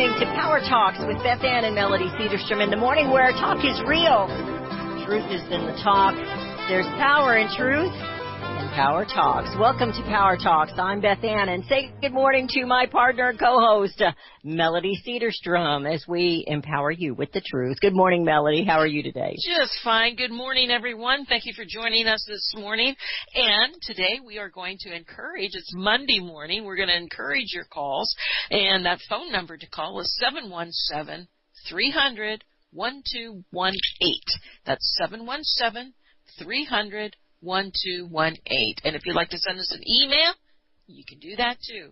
listening to Power Talks with Beth Ann and Melody Cedarstrom in the morning, where talk is real. Truth is in the talk. There's power in truth and Power Talks. Welcome to Power Talks. I'm Beth Ann, and say good morning to my partner and co-host, Melody Cedarstrom, as we empower you with the truth. Good morning, Melody. How are you today? Just fine. Good morning, everyone. Thank you for joining us this morning. And today we are going to encourage, it's Monday morning, we're going to encourage your calls. And that phone number to call is 717-300-1218. That's 717-300-1218. And if you'd like to send us an email, you can do that too.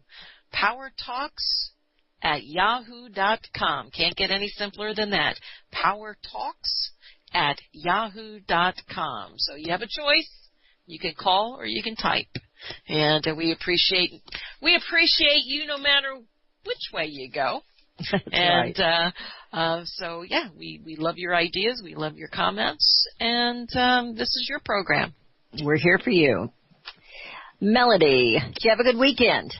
powertalks@yahoo.com. Can't get any simpler than that. powertalks@yahoo.com. So you have a choice. You can call or you can type. And we appreciate you no matter which way you go. And right. So we love your ideas, we love your comments, and this is your program. We're here for you. Melody, did you have a good weekend?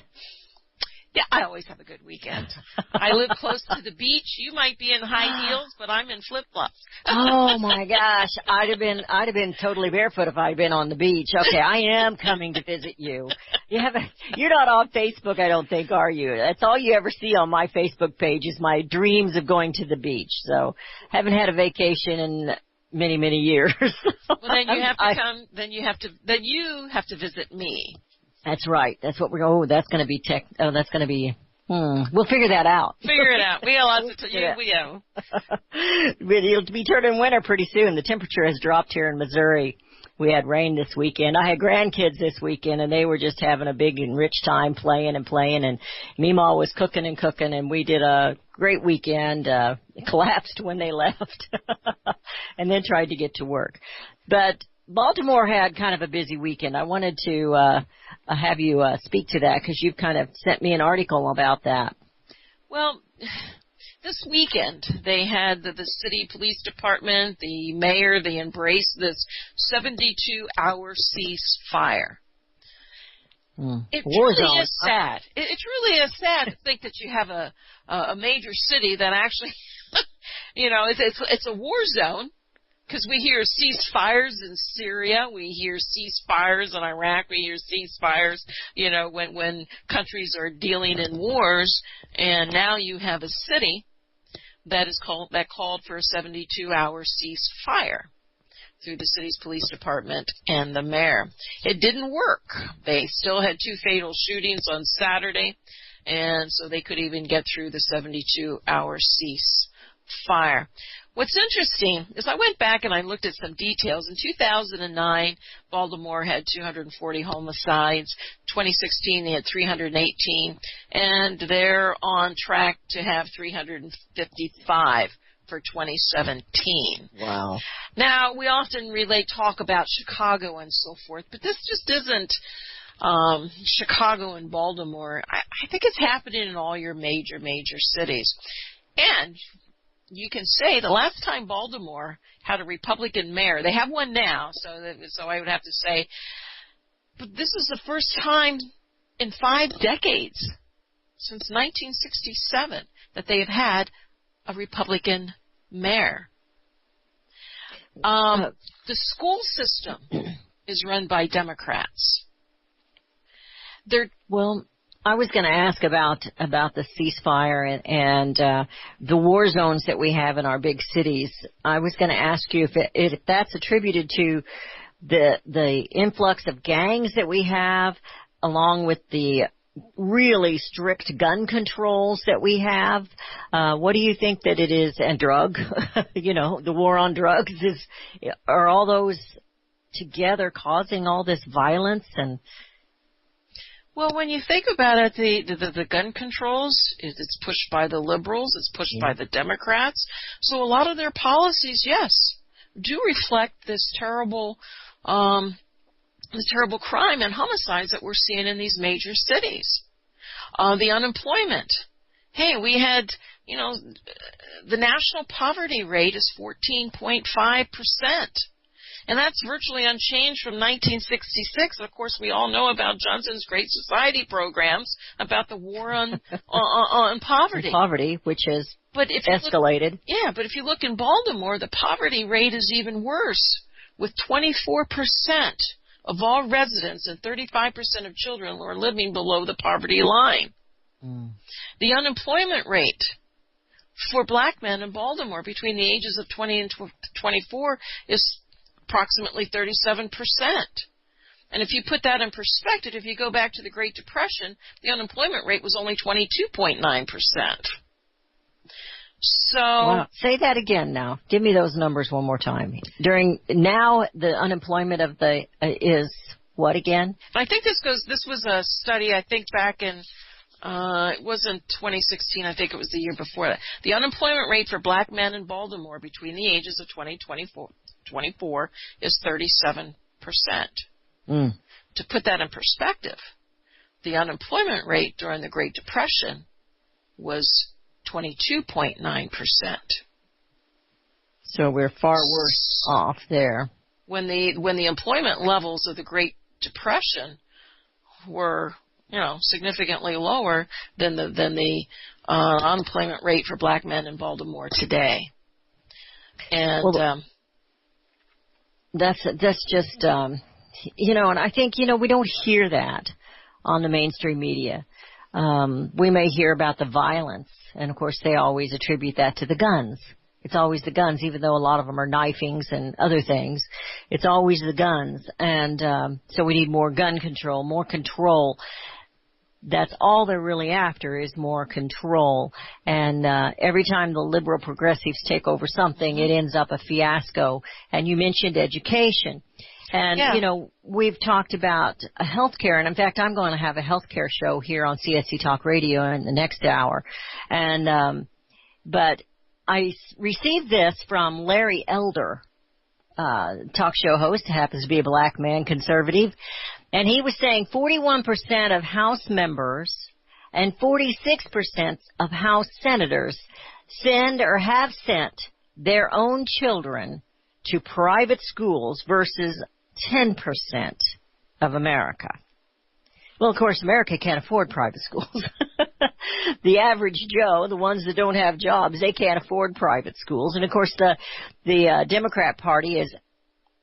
Yeah, I always have a good weekend. I live close to the beach. You might be in high heels, but I'm in flip-flops. Oh my gosh, I'd have been totally barefoot if I'd been on the beach. Okay, I am coming to visit you. You're not on Facebook, I don't think, are you? That's all you ever see on my Facebook page is my dreams of going to the beach. So, haven't had a vacation in many, many years. Well, then you have to come. Then you have to visit me. That's right. That's what we're. Oh, that's going to be that's going to be. We'll figure that out. Figure it out. We got lots of time. We know. It'll be turning winter pretty soon. The temperature has dropped here in Missouri. We had rain this weekend. I had grandkids this weekend, and they were just having a big and rich time playing. And Meemaw was cooking, and we did a great weekend. It collapsed when they left, and then tried to get to work. But Baltimore had kind of a busy weekend. I wanted to have you speak to that because you've kind of sent me an article about that. Well, this weekend they had the city police department, the mayor, they embraced this 72-hour ceasefire. It really is sad. It really is sad to think that you have a major city that actually, it's a war zone. Because we hear ceasefires in Syria, we hear ceasefires in Iraq, we hear ceasefires, when countries are dealing in wars, and now you have a city that called for a 72-hour ceasefire through the city's police department and the mayor. It didn't work. They still had 2 fatal shootings on Saturday, and so they could even get through the 72-hour ceasefire. What's interesting is I went back and I looked at some details. In 2009, Baltimore had 240 homicides. 2016, they had 318. And they're on track to have 355 for 2017. Wow. Now, we often talk about Chicago and so forth, but this just isn't Chicago and Baltimore. I think it's happening in all your major cities. And you can say the last time Baltimore had a Republican mayor, they have one now, so I would have to say, but this is the first time in 5 decades, since 1967, that they have had a Republican mayor. The school system is run by Democrats. I was going to ask about the ceasefire and the war zones that we have in our big cities. I was going to ask you if that's attributed to the influx of gangs that we have, along with the really strict gun controls that we have. What do you think that it is? And drug, the war on drugs are all those together causing all this violence and. Well, when you think about it, the gun controls, it's pushed by the liberals, it's pushed by the Democrats. So a lot of their policies, yes, do reflect this terrible crime and homicides that we're seeing in these major cities. The unemployment. Hey, we had, the national poverty rate is 14.5%. And that's virtually unchanged from 1966. Of course, we all know about Johnson's Great Society programs about the war on poverty. Poverty, which has escalated. But if you look in Baltimore, the poverty rate is even worse, with 24% of all residents and 35% of children are living below the poverty line. The unemployment rate for black men in Baltimore between the ages of 20 and 24 is approximately 37%. And if you put that in perspective, if you go back to the Great Depression, the unemployment rate was only 22.9%. So, wow. Say that again now. Give me those numbers one more time. Now the unemployment of is what again? I think this was a study, I think back in, it wasn't 2016, I think it was the year before that. The unemployment rate for black men in Baltimore between the ages of 20 and 24 is 37%. To put that in perspective, the unemployment rate during the Great Depression was 22.9%. So we're far worse off there. When the employment levels of the Great Depression were, significantly lower than the unemployment rate for black men in Baltimore today. And that's just and I think we don't hear that on the mainstream media. We may hear about the violence, and of course they always attribute that to the guns. It's always the guns, even though a lot of them are knifings and other things. It's always the guns, and so we need more gun control, more control. That's all they're really after is more control. And every time the liberal progressives take over something, it ends up a fiasco. And you mentioned education. And, we've talked about healthcare. And, in fact, I'm going to have a healthcare show here on CSC Talk Radio in the next hour. And but I received this from Larry Elder, talk show host, happens to be a black man, conservative. And he was saying 41% of House members and 46% of House senators send or have sent their own children to private schools versus 10% of America. Well, of course, America can't afford private schools. The average Joe, the ones that don't have jobs, they can't afford private schools. And, of course, the Democrat Party is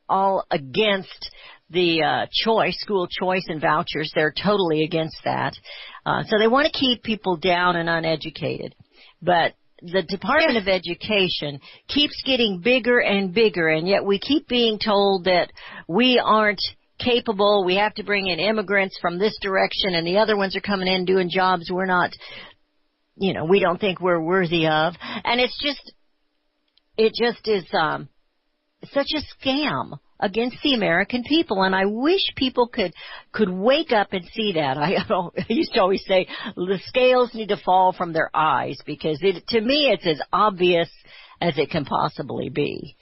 all against the school choice and vouchers. They're totally against that. So they want to keep people down and uneducated. But the Department of Education keeps getting bigger and bigger, and yet we keep being told that we aren't capable. We have to bring in immigrants from this direction, and the other ones are coming in doing jobs we're not, we don't think we're worthy of. And it just is such a scam against the American people, and I wish people could wake up and see that. I used to always say the scales need to fall from their eyes, because to me it's as obvious as it can possibly be.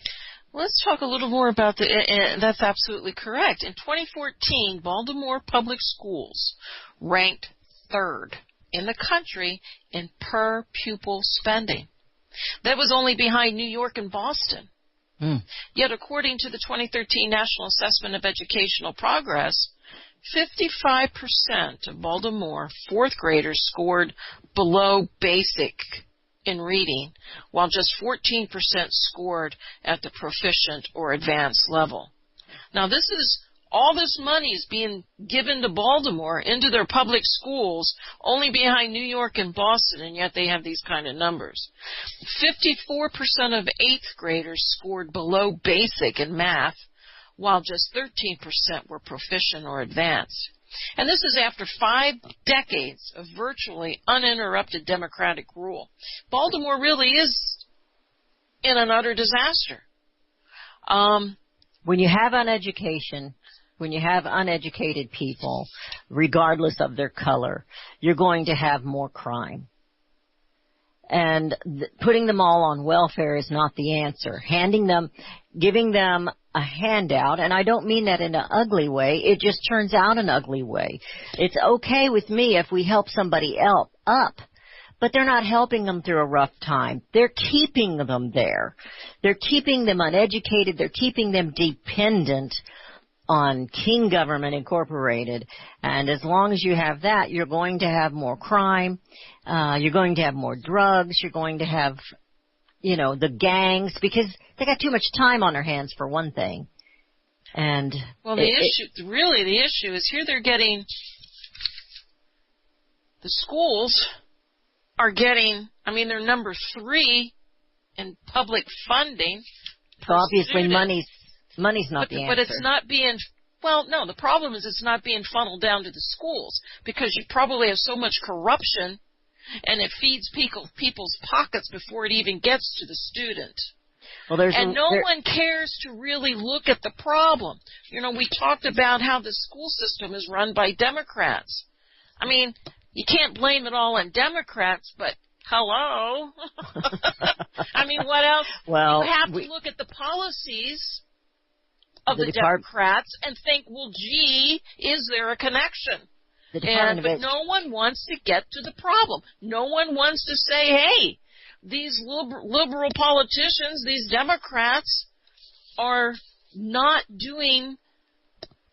Let's talk a little more about that's absolutely correct. In 2014, Baltimore Public Schools ranked third in the country in per pupil spending. That was only behind New York and Boston. Yet, according to the 2013 National Assessment of Educational Progress, 55% of Baltimore fourth graders scored below basic in reading, while just 14% scored at the proficient or advanced level. Now, all this money is being given to Baltimore into their public schools, only behind New York and Boston, and yet they have these kind of numbers. 54% of eighth graders scored below basic in math, while just 13% were proficient or advanced. And this is after 5 decades of virtually uninterrupted Democratic rule. Baltimore really is in an utter disaster. When you have uneducated people, regardless of their color, you're going to have more crime. And putting them all on welfare is not the answer. Giving them a handout, and I don't mean that in an ugly way, it just turns out an ugly way. It's okay with me if we help somebody else up, but they're not helping them through a rough time. They're keeping them there. They're keeping them uneducated. They're keeping them dependent on King Government Incorporated. And as long as you have that, you're going to have more crime. You're going to have more drugs. You're going to have, the gangs, because they got too much time on their hands, for one thing. And well, the issue is here they're getting, the schools are getting, they're number 3 in public funding. So obviously money's not the answer. But it's not being, the problem is it's not being funneled down to the schools, because you probably have so much corruption and it feeds people's pockets before it even gets to the student. Well, no one cares to really look at the problem. We talked about how the school system is run by Democrats. You can't blame it all on Democrats, but hello. What else? Well, you have to look at the policies of the Democrats and think, well, gee, is there a connection? But no one wants to get to the problem. No one wants to say, hey, these liberal politicians, these Democrats, are not doing,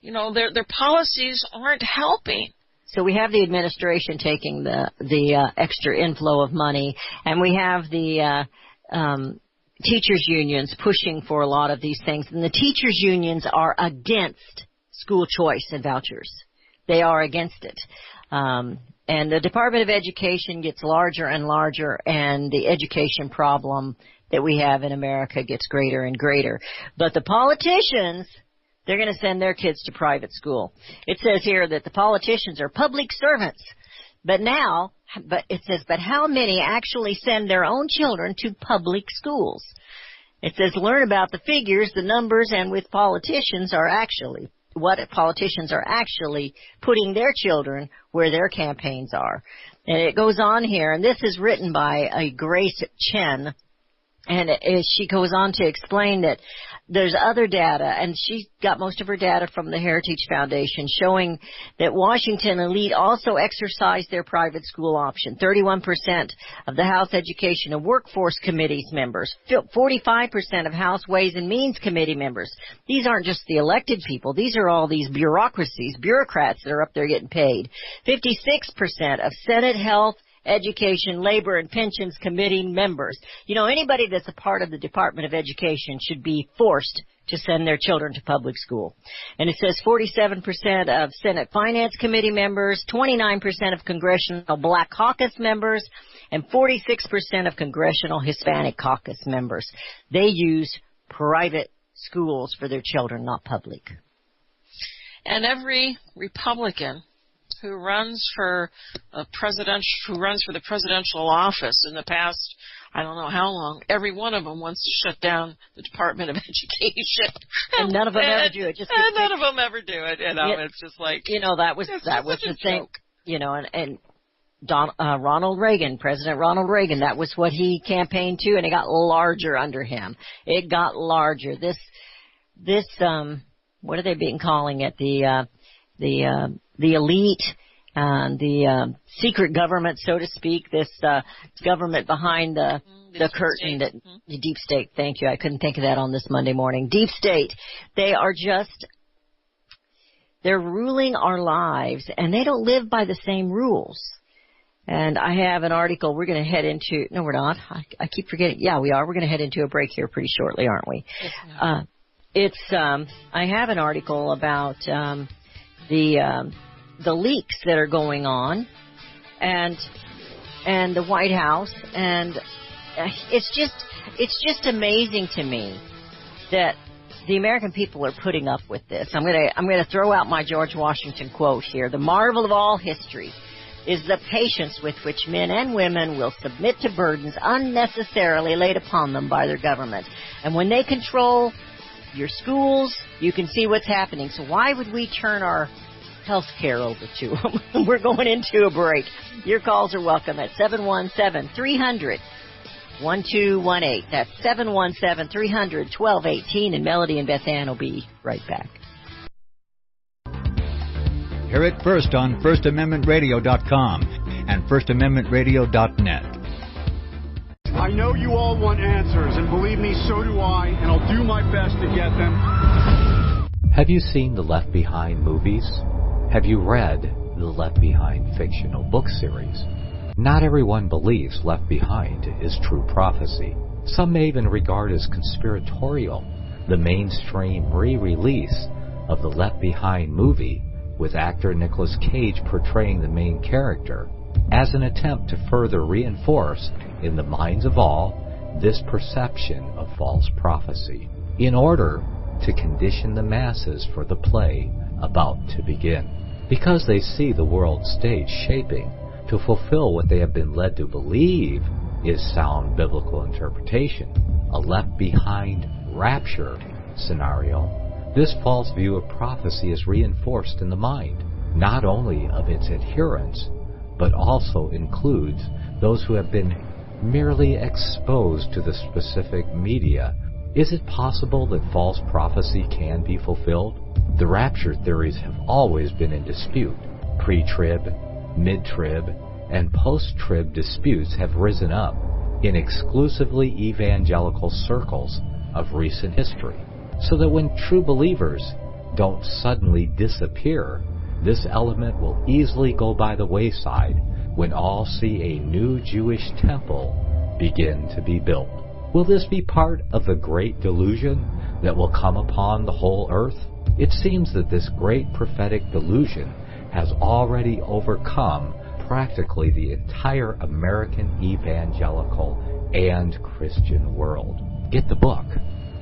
their policies aren't helping. So we have the administration taking the extra inflow of money, and we have the teachers unions pushing for a lot of these things. And the teachers unions are against school choice and vouchers. They are against it. And the Department of Education gets larger and larger, and the education problem that we have in America gets greater and greater. But the politicians, they're going to send their kids to private school. It says here that the politicians are public servants. But it says, but how many actually send their own children to public schools? It says, learn about the figures, the numbers, and what politicians are actually putting their children where their campaigns are. And it goes on here, and this is written by a Grace Chen, and she goes on to explain that there's other data, and she got most of her data from the Heritage Foundation, showing that Washington elite also exercise their private school option. 31% of the House Education and Workforce Committee's members, 45% of House Ways and Means Committee members. These aren't just the elected people. These are all these bureaucrats that are up there getting paid. 56% of Senate Health, Education, Labor, and Pensions Committee members. Anybody that's a part of the Department of Education should be forced to send their children to public school. And it says 47% of Senate Finance Committee members, 29% of Congressional Black Caucus members, and 46% of Congressional Hispanic Caucus members. They use private schools for their children, not public. And every Republican who runs for the presidential office in the past, I don't know how long, every one of them wants to shut down the Department of Education. And none of them ever do it. None of them ever do it. It's just like, that was the thing. And Ronald Reagan, President Ronald Reagan, that was what he campaigned to, and it got larger under him. It got larger. This what are they calling it? The elite, the secret government, so to speak, this government behind the curtain, the deep state. Thank you. I couldn't think of that on this Monday morning. Deep state. They're ruling our lives, and they don't live by the same rules. And I have an article we're going to head into. No, we're not. I keep forgetting. Yeah, we are. We're going to head into a break here pretty shortly, aren't we? Yes, I have an article about the leaks that are going on, and the White House, and it's just amazing to me that the American people are putting up with this. I'm gonna throw out my George Washington quote here. The marvel of all history is the patience with which men and women will submit to burdens unnecessarily laid upon them by their government. And when they control your schools, you can see what's happening. So why would we turn our health care over to them? We're going into a break. Your calls are welcome at 717-300-1218. That's 717-300-1218, and Melody and Beth Ann will be right back. Hear it first on FirstAmendmentRadio.com. and FirstAmendmentRadio.net. I know you all want answers, and believe me, so do I, and I'll do my best to get them. Have you seen the Left Behind movies? Have you read the Left Behind fictional book series? Not everyone believes Left Behind is true prophecy. Some may even regard as conspiratorial the mainstream re-release of the Left Behind movie with actor Nicolas Cage portraying the main character as an attempt to further reinforce in the minds of all this perception of false prophecy in order to condition the masses for the play about to begin. Because they see the world stage shaping to fulfill what they have been led to believe is sound biblical interpretation, a left behind rapture scenario, this false view of prophecy is reinforced in the mind, not only of its adherents, but also includes those who have been merely exposed to the specific media. Is it possible that false prophecy can be fulfilled? The rapture theories have always been in dispute. Pre-trib, mid-trib, and post-trib disputes have risen up in exclusively evangelical circles of recent history, so that when true believers don't suddenly disappear, this element will easily go by the wayside when all see a new Jewish temple begin to be built. Will this be part of the great delusion that will come upon the whole earth? It seems that this great prophetic delusion has already overcome practically the entire American evangelical and Christian world. Get the book,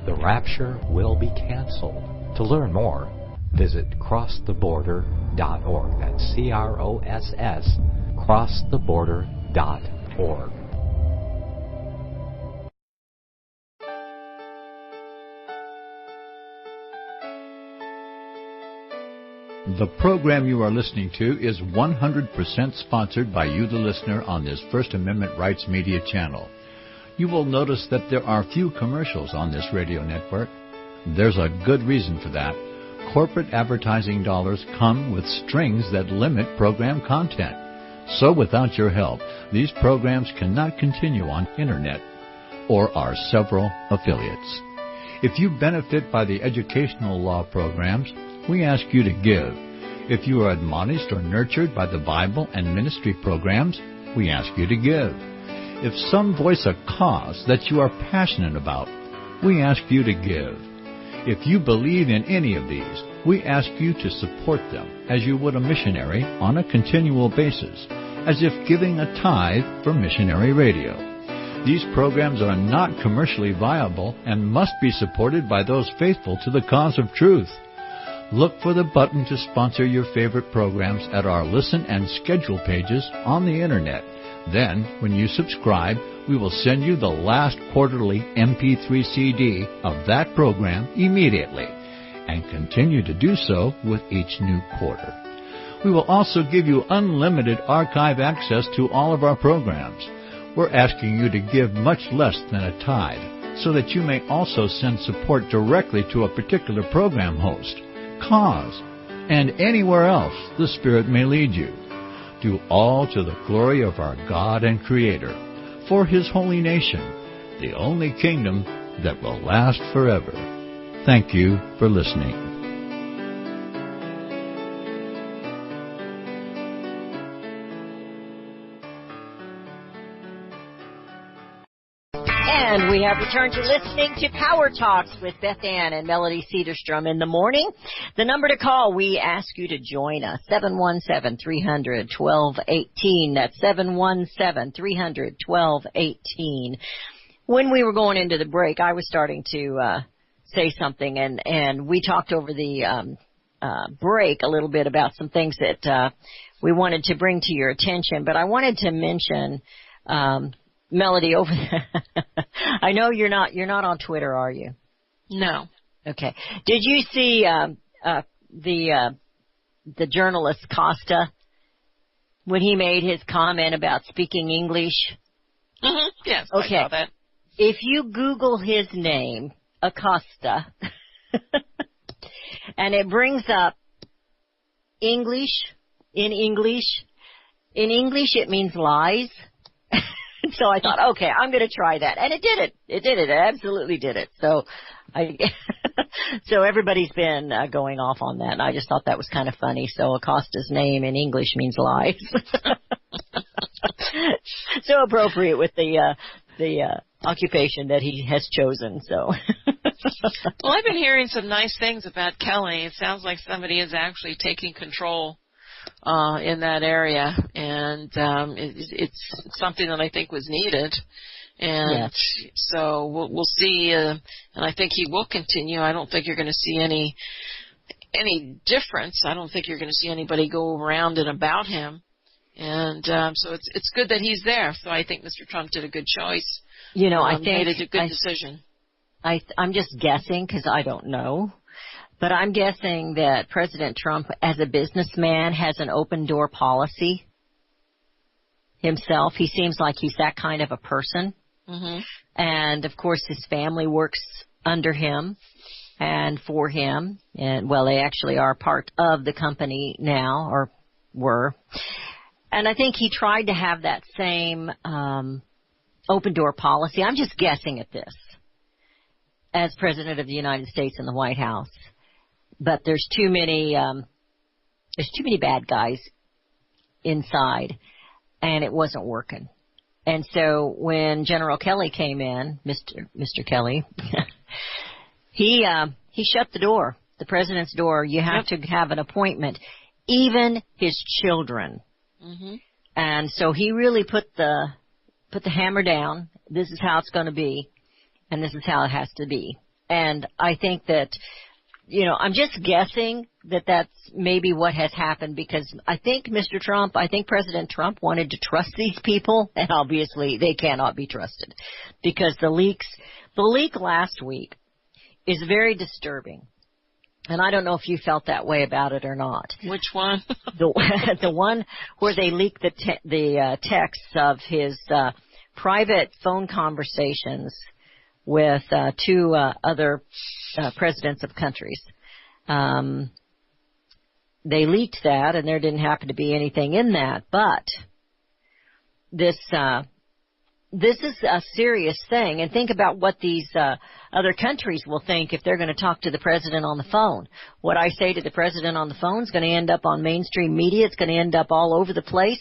The Rapture Will Be Canceled. To learn more, visit crosstheborder.org. That's CROSS, crosstheborder.org. The program you are listening to is 100% sponsored by you, the listener, on this First Amendment Rights Media channel. You will notice that there are few commercials on this radio network. There's a good reason for that. Corporate advertising dollars come with strings that limit program content. So without your help, these programs cannot continue on Internet or our several affiliates. If you benefit by the educational law programs, we ask you to give. If you are admonished or nurtured by the Bible and ministry programs, we ask you to give. If some voice a cause that you are passionate about, we ask you to give. If you believe in any of these, we ask you to support them as you would a missionary on a continual basis, as if giving a tithe for missionary radio. These programs are not commercially viable and must be supported by those faithful to the cause of truth. Look for the button to sponsor your favorite programs at our listen and schedule pages on the Internet. Then, when you subscribe, we will send you the last quarterly MP3 CD of that program immediately, and continue to do so with each new quarter. We will also give you unlimited archive access to all of our programs. We're asking you to give much less than a tithe, so that you may also send support directly to a particular program host, cause, and anywhere else the Spirit may lead you. Do all to the glory of our God and Creator, for His holy nation, the only kingdom that will last forever. Thank you for listening. And we have returned to listening to Power Talks with Beth Ann and Melody Cedarstrom in the morning. The number to call, we ask you to join us, 717-300-1218. That's 717-300-1218. When we were going into the break, I was starting to say something, and we talked over the break a little bit about some things that we wanted to bring to your attention. But I wanted to mention Melody over there. I know you're not on Twitter, are you? No. Okay. Did you see the journalist Costa when he made his comment about speaking English? Mm-hmm. Yes. Okay. I saw that. If you Google his name, Acosta, and it brings up English, in English, in English it means lies. So I thought, okay, I'm going to try that. And it did it. It did it. It absolutely did it. So so everybody's been going off on that. And I just thought that was kind of funny. So Acosta's name in English means lies. So appropriate with the occupation that he has chosen. So. Well, I've been hearing some nice things about Kelly. It sounds like somebody is actually taking control in that area, and it's something that I think was needed. And yes. So we'll see, and I think he will continue. I don't think you're going to see any difference. I don't think you're going to see anybody go around and about him. And so it's good that he's there. So I think Mr. Trump did a good choice. I think made a good decision. I'm just guessing because I don't know. But I'm guessing that President Trump, as a businessman, has an open-door policy himself. He seems like he's that kind of a person. Mm-hmm. And, of course, his family works under him and for him. And, well, they actually are part of the company now, or were. And I think he tried to have that same open-door policy. I'm just guessing at this as President of the United States in the White House. But there's too many bad guys inside, and it wasn't working. And so when General Kelly came in, Mr. Kelly, he shut the door, the president's door. You have to have an appointment, even his children. Mm-hmm. And so he really put the hammer down. This is how it's going to be, and this is how it has to be. And I think that, I'm just guessing that that's maybe what has happened, because I think President Trump wanted to trust these people, and obviously they cannot be trusted, because the leak last week is very disturbing. And I don't know if you felt that way about it or not. Which one? The one where they leaked the texts of his private phone conversations with two other presidents of countries. They leaked that, and there didn't happen to be anything in that. But this is a serious thing. And think about what these other countries will think if they're going to talk to the president on the phone. What I say to the president on the phone is going to end up on mainstream media. It's going to end up all over the place.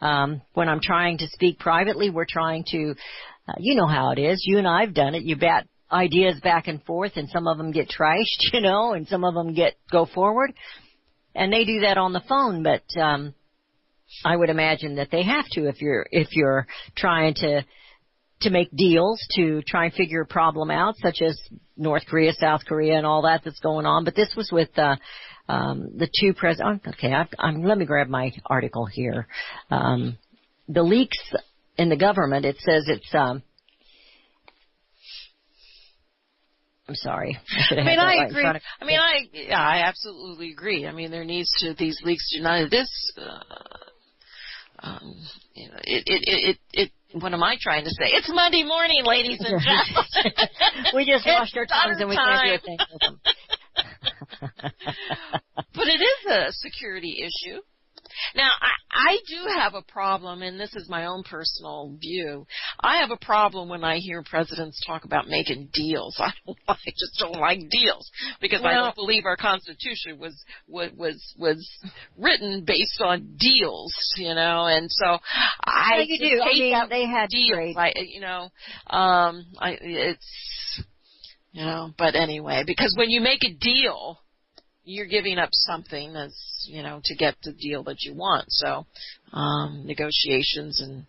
When I'm trying to speak privately, we're trying to, you know how it is. You and I have done it. You bat ideas back and forth, and some of them get trashed, and some of them go forward. And they do that on the phone, but I would imagine that they have to if you're trying to make deals to try and figure a problem out, such as North Korea, South Korea, and all that's going on. But this was with the two presidents. Okay, let me grab my article here. The leaks in the government. It says it's. I'm sorry. I agree. I absolutely agree. I mean, there needs to these leaks do not. What am I trying to say? It's Monday morning, ladies and gentlemen. We just washed our tongues and we can't do a thing with them. But it is a security issue. Now, I do have a problem, and this is my own personal view. I have a problem when I hear presidents talk about making deals. I just don't like deals, because I don't believe our Constitution was written based on deals, and so I hate that they had deals. But anyway, because when you make a deal, you're giving up something to get the deal that you want. So, negotiations and,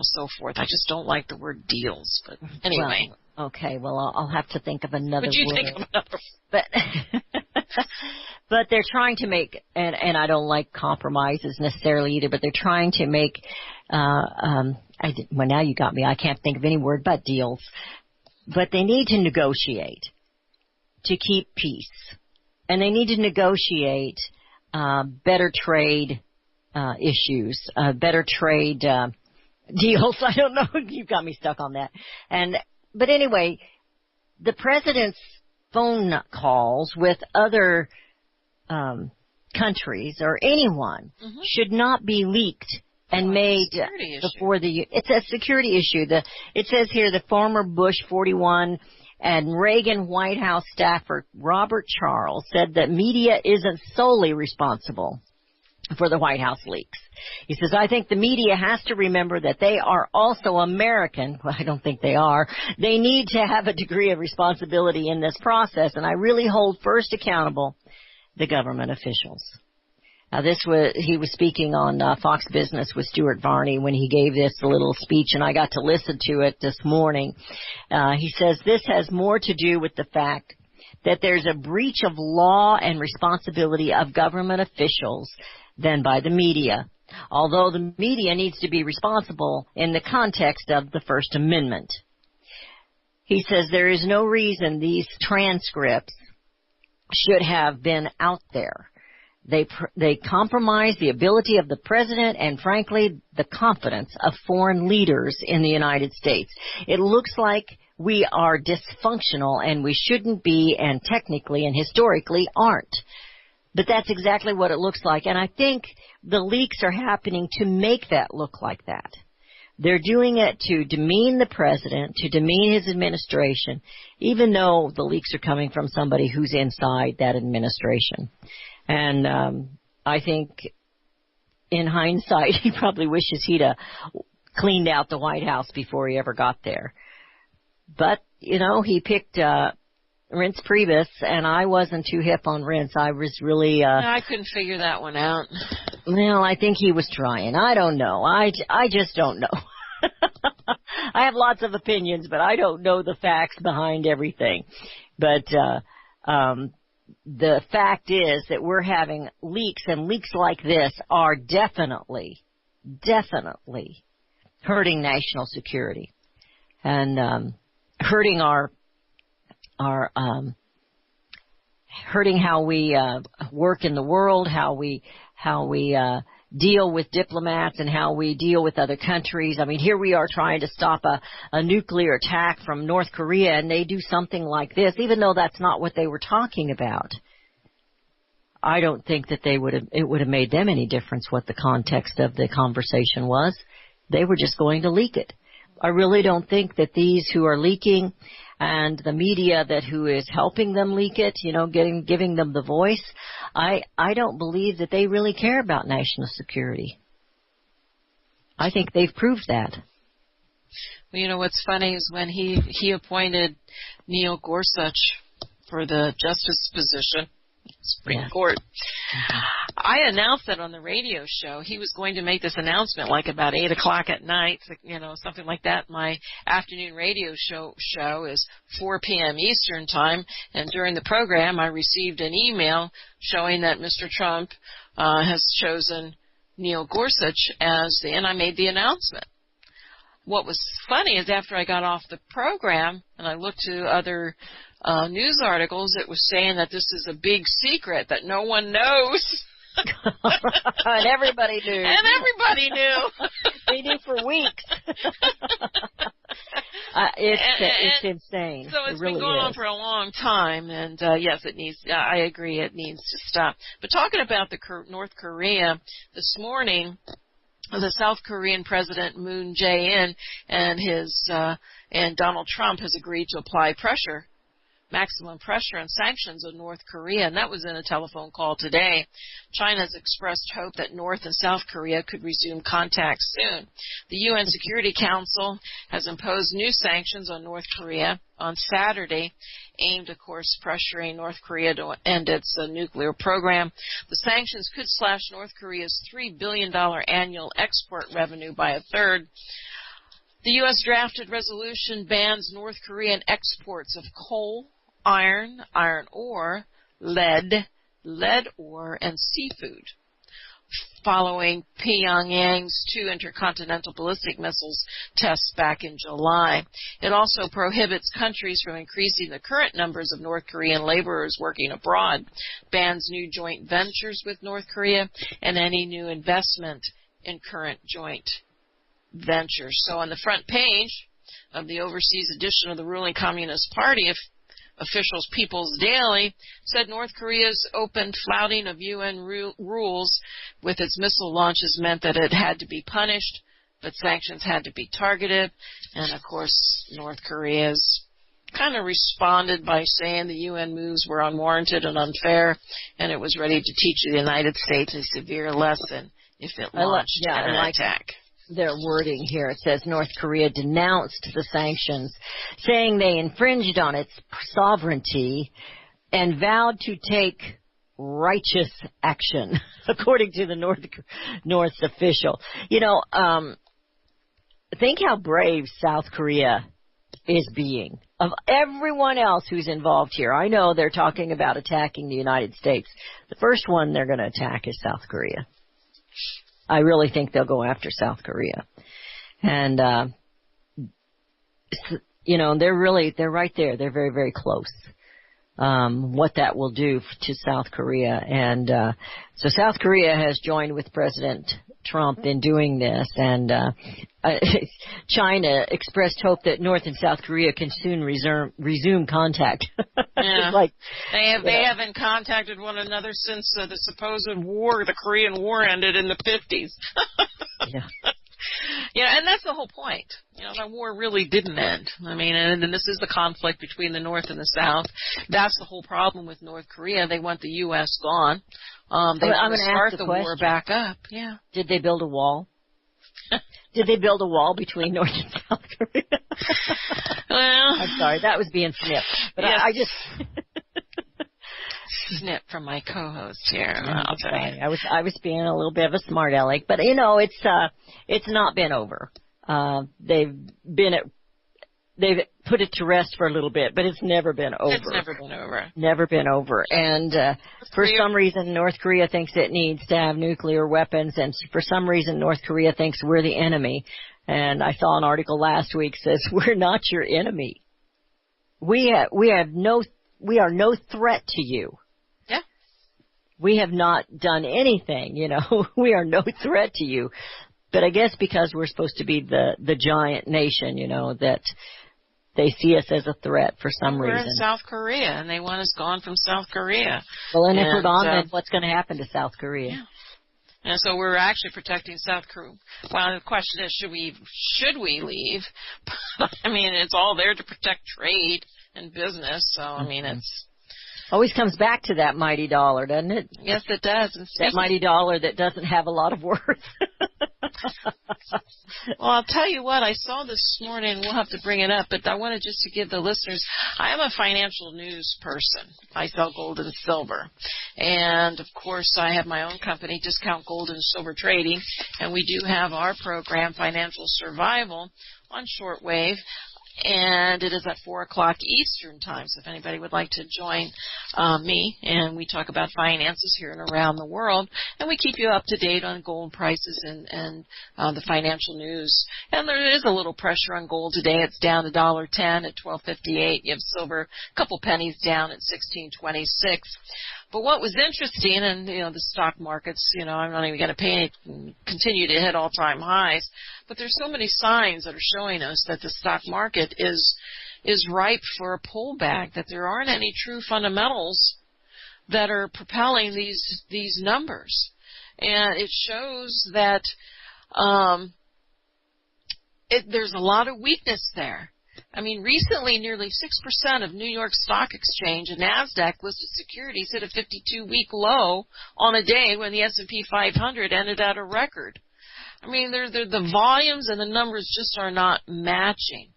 so forth. I just don't like the word deals, but anyway. Well, okay. Well, I'll have to think of another word. Would you word. think of another? But they're trying to make, and I don't like compromises necessarily either, but they're trying to make, well, now you got me. I can't think of any word but deals. But they need to negotiate to keep peace. And they need to negotiate better trade issues, better trade deals. I don't know. You've got me stuck on that. But anyway, the president's phone calls with other countries or anyone should not be leaked and made before it's a security issue. It says here the former Bush 41 and Reagan White House staffer Robert Charles said that media isn't solely responsible for the White House leaks. He says, I think the media has to remember that they are also American. Well, I don't think they are. They need to have a degree of responsibility in this process, and I really hold first accountable the government officials. Now, he was speaking on Fox Business with Stuart Varney when he gave this little speech, and I got to listen to it this morning. He says this has more to do with the fact that there's a breach of law and responsibility of government officials than by the media, although the media needs to be responsible in the context of the First Amendment. He says there is no reason these transcripts should have been out there. They compromise the ability of the president and, frankly, the confidence of foreign leaders in the United States. It looks like we are dysfunctional and we shouldn't be, and technically and historically aren't. But that's exactly what it looks like, and I think the leaks are happening to make that look like that. They're doing it to demean the president, to demean his administration, even though the leaks are coming from somebody who's inside that administration. And I think in hindsight, he probably wishes he'd cleaned out the White House before he ever got there. But, he picked Reince Priebus, and I wasn't too hip on Reince. I was really... I couldn't figure that one out. Well, I think he was trying. I don't know. I just don't know. I have lots of opinions, but I don't know the facts behind everything. But the fact is that we're having leaks, and leaks like this are definitely hurting national security and hurting hurting how we work in the world, how we deal with diplomats and how we deal with other countries. I mean, here we are trying to stop a nuclear attack from North Korea, and they do something like this, even though that's not what they were talking about. I don't think that it would have made them any difference what the context of the conversation was. They were just going to leak it. I really don't think that these who are leaking and the media who is helping them leak it, giving them the voice, I don't believe that they really care about national security. I think they've proved that. Well, what's funny is when he appointed Neil Gorsuch for the justice position, Supreme Court, I announced that on the radio show. He was going to make this announcement like about 8 o'clock at night, something like that. My afternoon radio show is 4 p.m. Eastern time, and during the program I received an email showing that Mr. Trump has chosen Neil Gorsuch and I made the announcement. What was funny is after I got off the program and I looked to other news articles, it was saying that this is a big secret that no one knows. And everybody knew. They knew for weeks. It's insane. So it's really been going on for a long time, and yes, it needs. I agree, it needs to stop. But talking about North Korea this morning, the South Korean President Moon Jae-in and Donald Trump has agreed to apply maximum pressure and sanctions on North Korea, and that was in a telephone call today. China has expressed hope that North and South Korea could resume contact soon. The UN Security Council has imposed new sanctions on North Korea on Saturday, aimed, of course, pressuring North Korea to end its nuclear program. The sanctions could slash North Korea's $3 billion annual export revenue by a third. The U.S. drafted resolution bans North Korean exports of coal, iron ore, lead ore, and seafood, following Pyongyang's 2 intercontinental ballistic missiles tests back in July. It also prohibits countries from increasing the current numbers of North Korean laborers working abroad, bans new joint ventures with North Korea, and any new investment in current joint ventures. So on the front page of the overseas edition of the ruling Communist Party, officials People's Daily said North Korea's open flouting of UN rules with its missile launches meant that it had to be punished, but sanctions had to be targeted. And, of course, North Korea's kind of responded by saying the UN moves were unwarranted and unfair, and it was ready to teach the United States a severe lesson if it launched an attack. Their wording here. It says North Korea denounced the sanctions, saying they infringed on its sovereignty and vowed to take righteous action, according to the North's official. You know, think how brave South Korea is being. Of everyone else who's involved here, I know they're talking about attacking the United States. The first one they're going to attack is South Korea. I really think they'll go after South Korea. And, you know, they're right there. They're very, very close. What that will do to South Korea. And, so South Korea has joined with President Trump in doing this, and China expressed hope that North and South Korea can soon resume contact. Yeah. They haven't contacted one another since the supposed war, the Korean War, ended in the 50s. Yeah. Yeah, and that's the whole point. You know, that war really didn't end. I mean, and this is the conflict between the North and the South. That's the whole problem with North Korea. They want the U.S. gone. They want to start the war back up. Yeah. Did they build a wall? Did they build a wall between North and South Korea? Well, I'm sorry, that was being snipped. But yes. I just snip from my co-host here. I'll tell you. I was being a little bit of a smart aleck, but you know, it's not been over. They've put it to rest for a little bit, but it's never been over. It's never been over. Never been over. And for some reason, North Korea thinks it needs to have nuclear weapons, and for some reason, North Korea thinks we're the enemy. And I saw an article last week says we're not your enemy. We are no threat to you. Yeah. We have not done anything, you know. We are no threat to you. But I guess because we're supposed to be the giant nation, you know, that they see us as a threat for some reason. We're in South Korea, and they want us gone from South Korea. Well, and if we're gone, then what's going to happen to South Korea? Yeah. And so we're actually protecting South Korea. Well, the question is, should we leave? I mean, it's all there to protect trade and business. So, I mean, it's always comes back to that mighty dollar, doesn't it? Yes, it does. And that mighty dollar that doesn't have a lot of worth. Well, I'll tell you what, I saw this morning, we'll have to bring it up, but I wanted just to give the listeners, I am a financial news person. I sell gold and silver. And, of course, I have my own company, Discount Gold and Silver Trading, and we do have our program, Financial Survival, on shortwave. And it is at 4 o'clock Eastern time, so if anybody would like to join me, and we talk about finances here and around the world, and we keep you up to date on gold prices and the financial news. And there is a little pressure on gold today. It's down to $1.10 at $12.58. You have silver a couple pennies down at $16.26. But what was interesting, and, you know, the stock markets, you know, I'm not even going to continue to hit all-time highs, but there's so many signs that are showing us that the stock market is ripe for a pullback, that there aren't any true fundamentals that are propelling these numbers. And it shows that there's a lot of weakness there. I mean, recently, nearly 6% of New York Stock Exchange and NASDAQ listed securities hit a 52-week low on a day when the S&P 500 ended at a record. I mean, the volumes and the numbers just are not matching.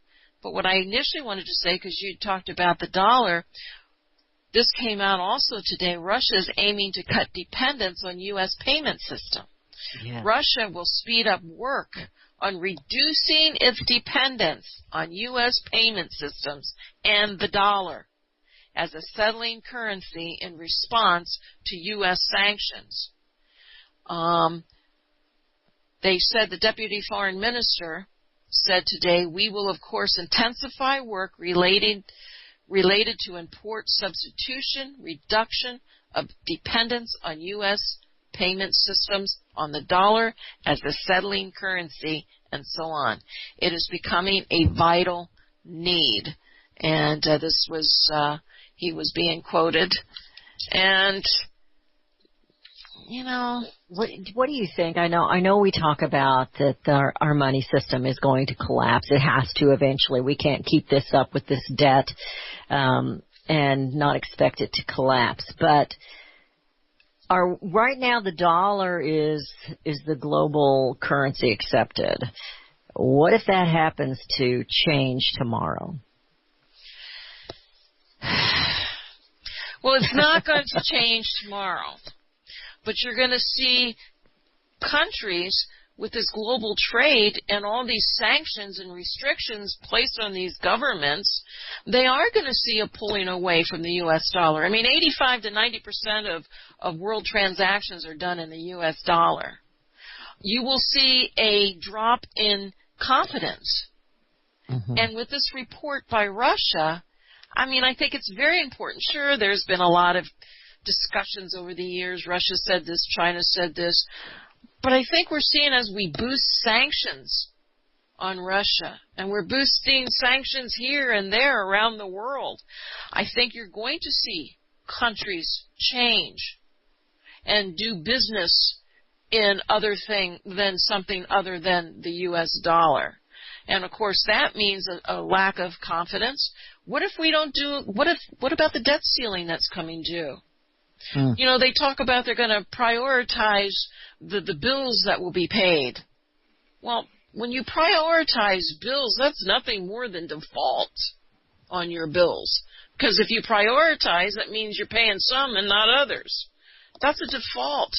But what I initially wanted to say, because you talked about the dollar, this came out also today. Russia is aiming to cut dependence on U.S. payment system. Yeah. Russia will speed up work on reducing its dependence on U.S. payment systems and the dollar as a settling currency in response to U.S. sanctions. They said, the deputy foreign minister said today, we will, of course, intensify work related to import substitution, reduction of dependence on U.S. payment systems on the dollar as a settling currency, and so on. It is becoming a vital need. And this was, he was being quoted. And What do you think? I know we talk about that our money system is going to collapse. It has to eventually. We can't keep this up with this debt and not expect it to collapse. But right now the dollar is the global currency accepted. What if that happens to change tomorrow? Well, it's not going to change tomorrow. But you're going to see countries with this global trade and all these sanctions and restrictions placed on these governments, they are going to see a pulling away from the U.S. dollar. I mean, 85 to 90% of world transactions are done in the U.S. dollar. You will see a drop in confidence. Mm-hmm. And with this report by Russia, I mean, I think it's very important. Sure, there's been a lot of discussions over the years. Russia said this, China said this. But I think we're seeing as we boost sanctions on Russia, and we're boosting sanctions here and there around the world, I think you're going to see countries change and do business in other thing than something other than the U.S. dollar. And, of course, that means a lack of confidence. What if we don't do, what about the debt ceiling that's coming due? They talk about they're going to prioritize the bills that will be paid. Well, when you prioritize bills, that's nothing more than default on your bills. Because if you prioritize, that means you're paying some and not others. That's a default.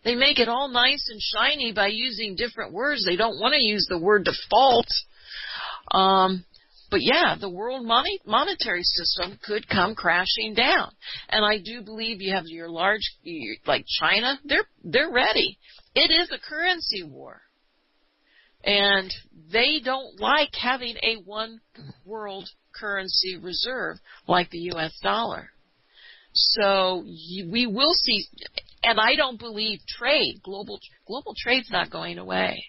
They make it all nice and shiny by using different words. They don't want to use the word default. But yeah, the world monetary system could come crashing down. And I do believe you have your large, like China, they're ready. It is a currency war. And they don't like having a one world currency reserve like the U.S. dollar. So we will see, and I don't believe global trade's not going away.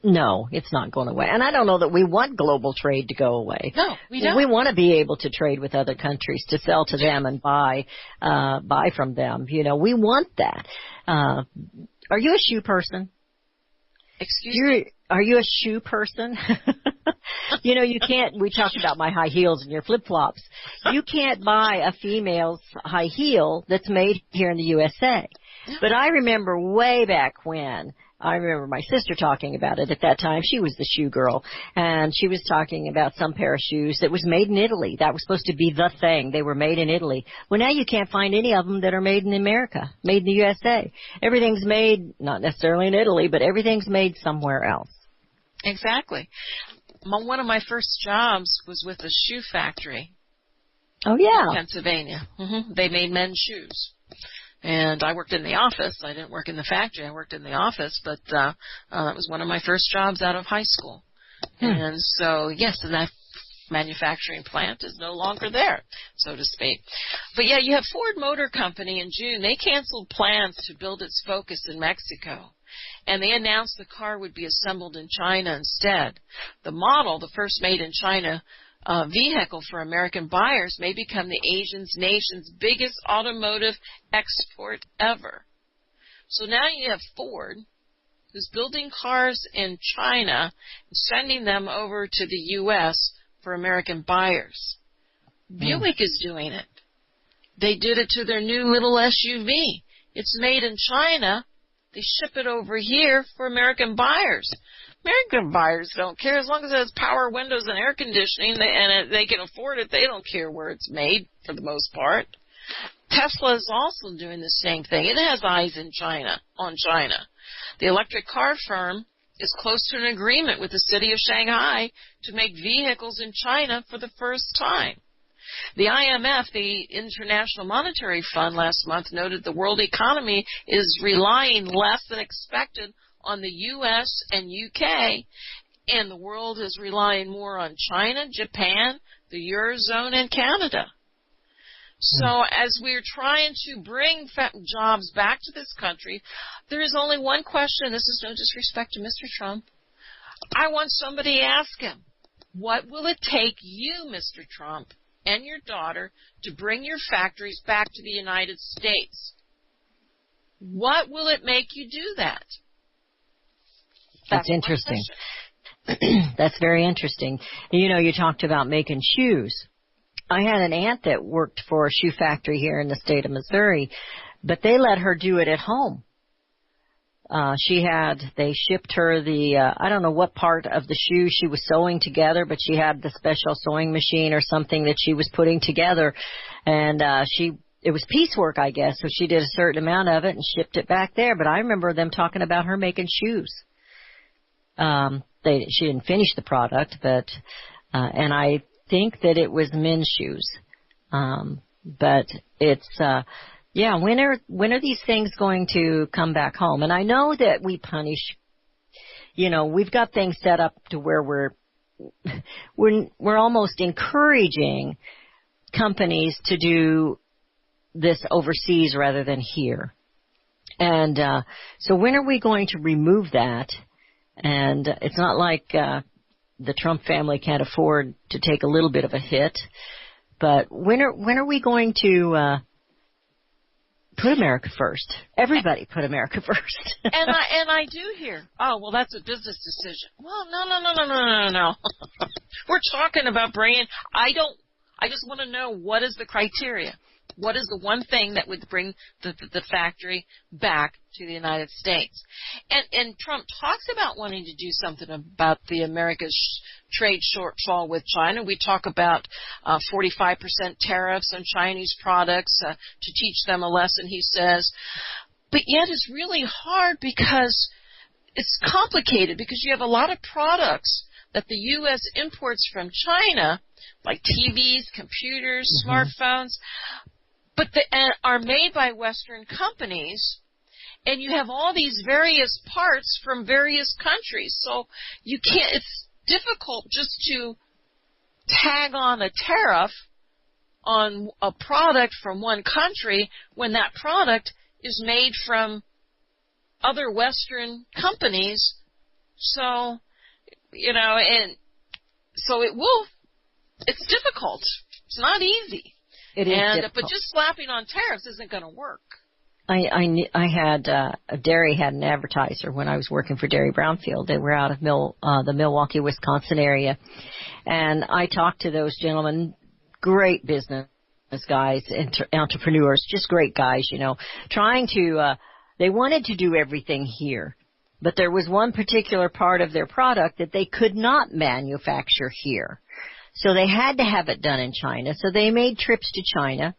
No, it's not going away. And I don't know that we want global trade to go away. No, we don't. We want to be able to trade with other countries, to sell to them and buy from them. We want that. Are you a shoe person? Excuse me? Are you a shoe person? You can't, we talked about my high heels and your flip-flops. You can't buy a female's high heel that's made here in the USA. But I remember way back when, I remember my sister talking about it at that time. She was the shoe girl, and she was talking about some pair of shoes that was made in Italy. That was supposed to be the thing. They were made in Italy. Well, now you can't find any of them that are made in America, made in the USA. Everything's made, not necessarily in Italy, but everything's made somewhere else. Exactly. One of my first jobs was with a shoe factory. Oh, yeah. In Pennsylvania. Mm-hmm. They made men's shoes. And I worked in the office. I didn't work in the factory. I worked in the office, but that was one of my first jobs out of high school. And so, yes, and that manufacturing plant is no longer there, so to speak. But, yeah, you have Ford Motor Company in June. They canceled plans to build its Focus in Mexico. And they announced the car would be assembled in China instead. The model, the first made in China vehicle for American buyers, may become the Asian nation's biggest automotive export ever. So now you have Ford, who's building cars in China and sending them over to the U.S. for American buyers. Buick is doing it. They did it to their new little SUV. It's made in China. They ship it over here for American buyers. American buyers don't care. As long as it has power windows and air conditioning and they can afford it, they don't care where it's made for the most part. Tesla is also doing the same thing. It has eyes in China, on China. The electric car firm is close to an agreement with the city of Shanghai to make vehicles in China for the first time. The IMF, the International Monetary Fund, last month noted the world economy is relying less than expected on the U.S. and U.K., and the world is relying more on China, Japan, the Eurozone, and Canada. So as we're trying to bring jobs back to this country, there is only one question. This is no disrespect to Mr. Trump. I want somebody to ask him, what will it take you, Mr. Trump, and your daughter to bring your factories back to the United States? What will it make you do that? That's interesting. That's very interesting. You know, you talked about making shoes. I had an aunt that worked for a shoe factory here in the state of Missouri, but they let her do it at home. They shipped her I don't know what part of the shoe she was sewing together, but she had the special sewing machine or something that she was putting together. And, it was piecework, I guess. So she did a certain amount of it and shipped it back there. But I remember them talking about her making shoes. She didn't finish the product, but, and I think that it was men's shoes. But it's, yeah, when are these things going to come back home? And I know that we punish, you know, we've got things set up to where we're almost encouraging companies to do this overseas rather than here. And, so when are we going to remove that? And it's not like, the Trump family can't afford to take a little bit of a hit, but when are we going to, put America first? Everybody put America first. and I do hear, oh, well, that's a business decision. Well, no. We're talking about bringing, I just want to know, what is the criteria? What is the one thing that would bring the factory back to the United States? And Trump talks about wanting to do something about the America's trade shortfall with China. We talk about 45% tariffs on Chinese products to teach them a lesson, he says. But yet it's really hard because it's complicated, because you have a lot of products that the U.S. imports from China, like TVs, computers, smartphones, but are made by Western companies, and you have all these various parts from various countries. So you can't, it's difficult just to tag on a tariff on a product from one country when that product is made from other Western companies. So, you know, and so it's difficult. It's not easy. It is difficult. But just slapping on tariffs isn't going to work. I had Dairy had an advertiser when I was working for Dairy Brownfield. They were out of the Milwaukee, Wisconsin area, and I talked to those gentlemen, great business guys, entrepreneurs, just great guys, you know, trying to. They wanted to do everything here, but there was one particular part of their product that they could not manufacture here. So they had to have it done in China. So they made trips to China.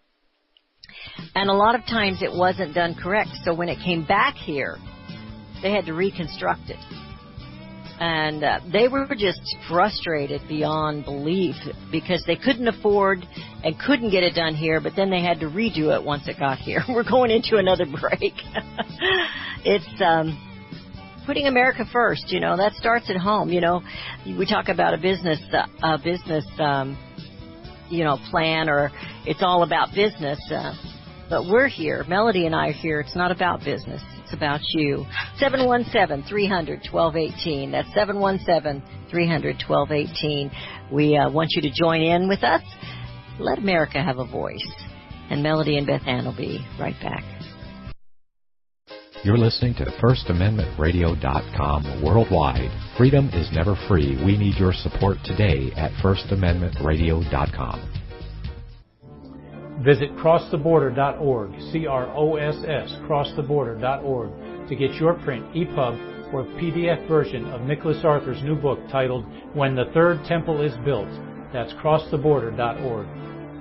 And a lot of times it wasn't done correct. So when it came back here, they had to reconstruct it. And they were just frustrated beyond belief because they couldn't afford and couldn't get it done here, but then they had to redo it once it got here. We're going into another break. It's putting America first, you know, that starts at home. You know, we talk about a business, you know, plan, or it's all about business. But we're here. Melody and I are here. It's not about business. It's about you. 717-300-1218. That's 717-300-1218. We want you to join in with us. Let America have a voice. And Melody and Beth Ann will be right back. You're listening to FirstAmendmentRadio.com worldwide. Freedom is never free. We need your support today at FirstAmendmentRadio.com. Visit crosstheborder.org, CROSS, crosstheborder.org, to get your print, EPUB, or PDF version of Nicholas Arthur's new book titled When the Third Temple is Built. That's crosstheborder.org.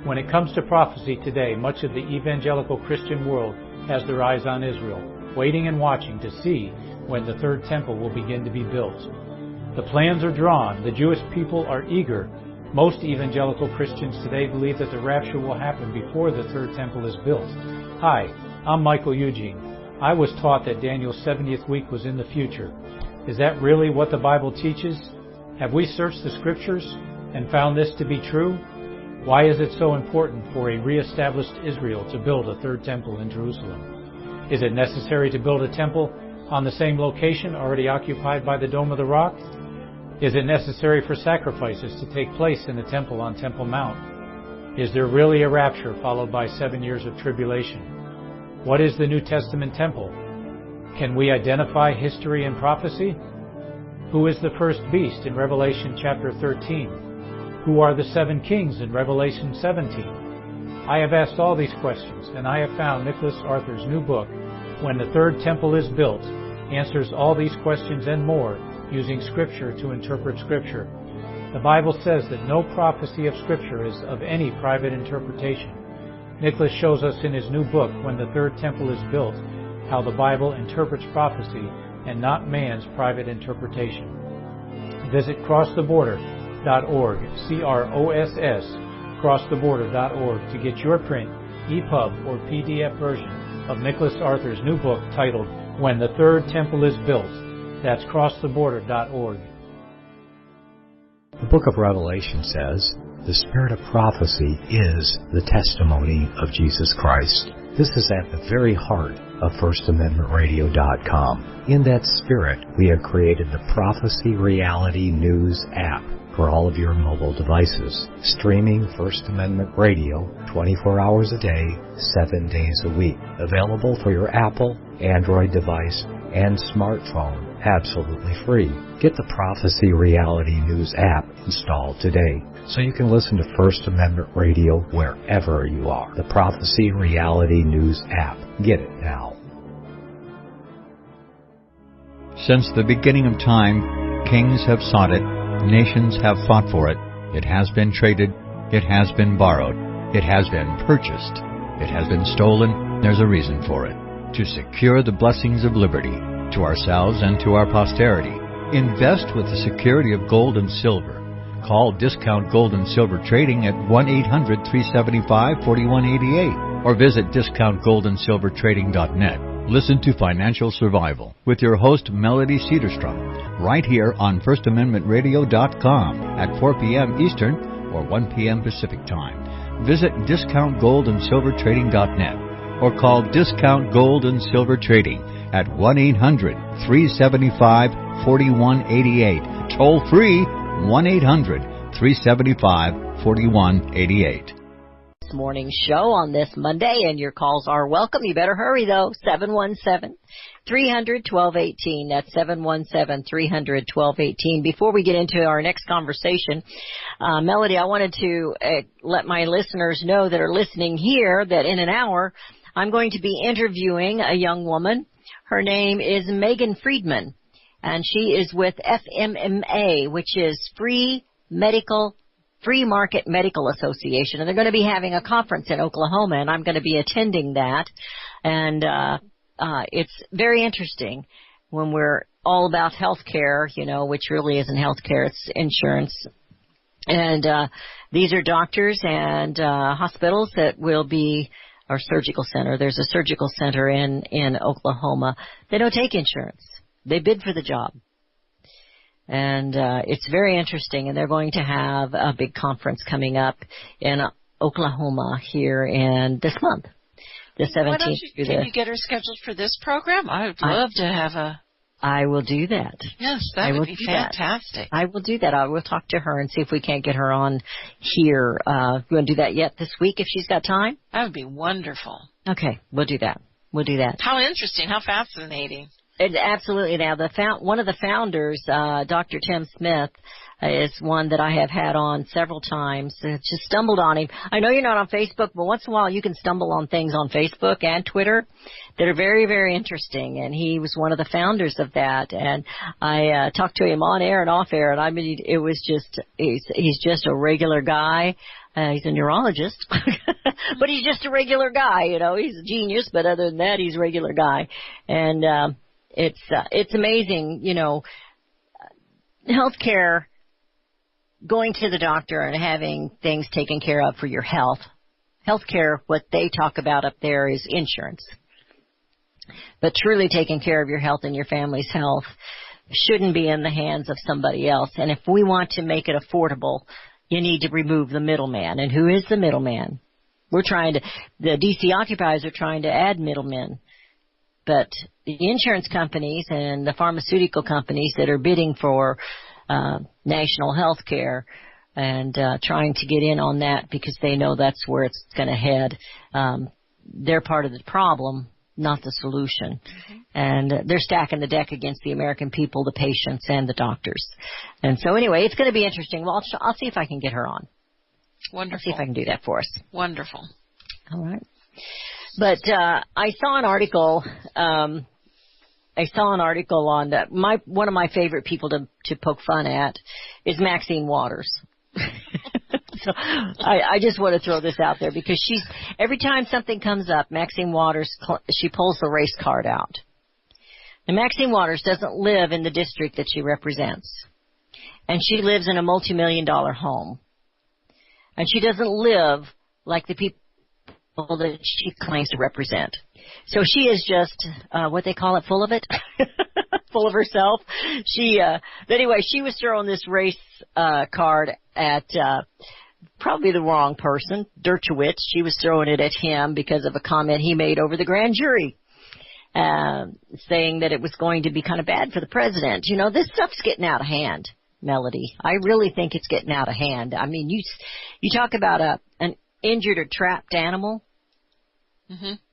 When it comes to prophecy today, much of the evangelical Christian world has their eyes on Israel, waiting and watching to see when the third temple will begin to be built. The plans are drawn. The Jewish people are eager. Most evangelical Christians today believe that the rapture will happen before the third temple is built. Hi, I'm Michael Eugene. I was taught that Daniel's 70th week was in the future. Is that really what the Bible teaches? Have we searched the Scriptures and found this to be true? Why is it so important for a reestablished Israel to build a third temple in Jerusalem? Is it necessary to build a temple on the same location already occupied by the Dome of the Rock? Is it necessary for sacrifices to take place in the temple on Temple Mount? Is there really a rapture followed by 7 years of tribulation? What is the New Testament temple? Can we identify history and prophecy? Who is the first beast in Revelation chapter 13? Who are the 7 kings in Revelation 17? I have asked all these questions, and I have found Nicholas Arthur's new book, When the Third Temple is Built, answers all these questions and more using Scripture to interpret Scripture. The Bible says that no prophecy of Scripture is of any private interpretation. Nicholas shows us in his new book, When the Third Temple is Built, how the Bible interprets prophecy and not man's private interpretation. Visit crosstheborder.org, C-R-O-S-S, crosstheborder.org, to get your print, EPUB, or PDF version of Nicholas Arthur's new book titled When the Third Temple is Built. That's crosstheborder.org. The book of Revelation says, the spirit of prophecy is the testimony of Jesus Christ. This is at the very heart of FirstAmendmentRadio.com. In that spirit, we have created the Prophecy Reality News app for all of your mobile devices, streaming First Amendment Radio 24 hours a day, 7 days a week. Available for your Apple, Android device, and smartphone, absolutely free. Get the Prophecy Reality News app installed today so you can listen to First Amendment Radio wherever you are. The Prophecy Reality News app. Get it now. Since the beginning of time, kings have sought it, nations have fought for it. It has been traded, it has been borrowed, it has been purchased, it has been stolen. There's a reason for it. To secure the blessings of liberty to ourselves and to our posterity. Invest with the security of gold and silver. Call Discount Gold and Silver Trading at 1-800-375-4188 or visit discountgoldandsilvertrading.net. Listen to Financial Survival with your host Melody Cedarstrom right here on FirstAmendmentRadio.com at 4 p.m. Eastern or 1 p.m. Pacific Time. Visit discountgoldandsilvertrading.net or call Discount Gold and Silver Trading at 1-800-375-4188. Toll free 1-800-375-4188. This morning show on this Monday, and your calls are welcome. You better hurry, though. 717-300-1218. That's 717-300-1218. Before we get into our next conversation, Melody, I wanted to let my listeners know that are listening here that in an hour, I'm going to be interviewing a young woman. Her name is Megan Friedman, and she is with FMMA, which is Free Market Medical Association, and they're going to be having a conference in Oklahoma, and I'm going to be attending that. And it's very interesting when we're all about health care, which really isn't health care, it's insurance. And these are doctors and hospitals that will be our surgical center. There's a surgical center in Oklahoma. They don't take insurance. They bid for the job. And it's very interesting, and they're going to have a big conference coming up in Oklahoma here in this month, the 17th. Can you get her scheduled for this program? I would love to have a... I will do that. Yes, that would be fantastic. I will do that. I will talk to her and see if we can't get her on here. You want to do that yet this week if she's got time? That would be wonderful. Okay, we'll do that. How interesting. How fascinating. Absolutely. Now, one of the founders, Dr. Tim Smith, is one that I have had on several times. Just stumbled on him. I know you're not on Facebook, but once in a while you can stumble on things on Facebook and Twitter that are very, very interesting. And he was one of the founders of that. And I talked to him on air and off air, and I mean, it was just he's just a regular guy. He's a neurologist, but he's just a regular guy. He's a genius, but other than that, he's a regular guy. And it's amazing, healthcare, going to the doctor and having things taken care of for your health. Healthcare, what they talk about up there is insurance. But truly taking care of your health and your family's health shouldn't be in the hands of somebody else. And if we want to make it affordable, you need to remove the middleman. And who is the middleman? The DC occupiers are trying to add middlemen. But the insurance companies and the pharmaceutical companies that are bidding for national health care and trying to get in on that because they know that's where it's going to head, they're part of the problem not the solution. And they're stacking the deck against the American people, the patients, and the doctors. And so anyway, it's going to be interesting. Well, I'll see if I can get her on. Wonderful. I'll see if I can do that for us. Wonderful. All right. But I saw an article. On one of my favorite people to poke fun at is Maxine Waters. So I just want to throw this out there because every time something comes up, Maxine Waters, she pulls the race card out. And Maxine Waters doesn't live in the district that she represents. And she lives in a multi-million-dollar home. And she doesn't live like the people that she claims to represent. So she is just, what they call it, full of it, full of herself. But anyway, she was throwing this race card at probably the wrong person, Dershowitz. She was throwing it at him because of a comment he made over the grand jury, saying that it was going to be kind of bad for the president. You know, this stuff's getting out of hand, Melody. I really think it's getting out of hand. I mean, you talk about an injured or trapped animal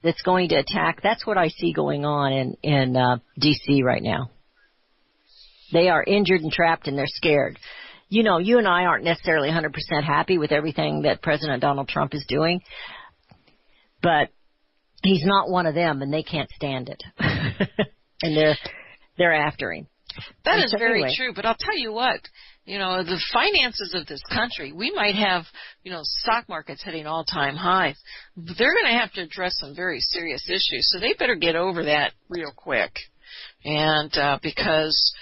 that's going to attack. That's what I see going on in D.C. right now. They are injured and trapped, and they're scared. You know, you and I aren't necessarily 100% happy with everything that President Donald Trump is doing, but he's not one of them, and they can't stand it. And they're after him. That is very true, but I'll tell you what, you know, the finances of this country, we might have, you know, stock markets hitting all-time highs. They're going to have to address some very serious issues, so they better get over that real quick. And because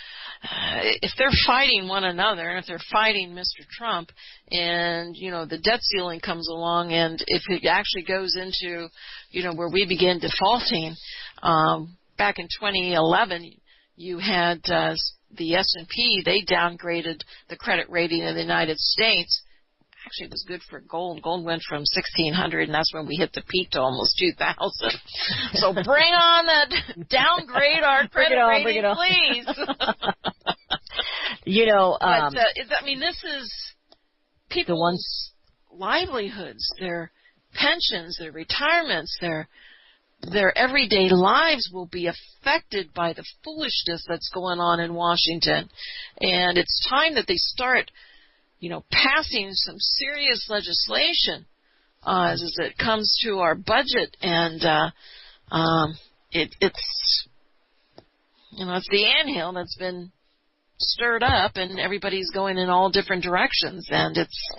if they're fighting one another, and if they're fighting Mr. Trump, and, you know, the debt ceiling comes along, and if it actually goes into, you know, where we begin defaulting, back in 2011, you had the S&P, they downgraded the credit rating of the United States. Actually, it was good for gold. Gold went from 1,600, and that's when we hit the peak to almost 2,000. So bring on that, downgrade our credit rating, please. You know, but, I mean, this is people's livelihoods, their pensions, their retirements, their everyday lives will be affected by the foolishness that's going on in Washington. And it's time that they start, you know, passing some serious legislation as it comes to our budget. And it's, you know, it's the anthill that's been stirred up, and everybody's going in all different directions. And it's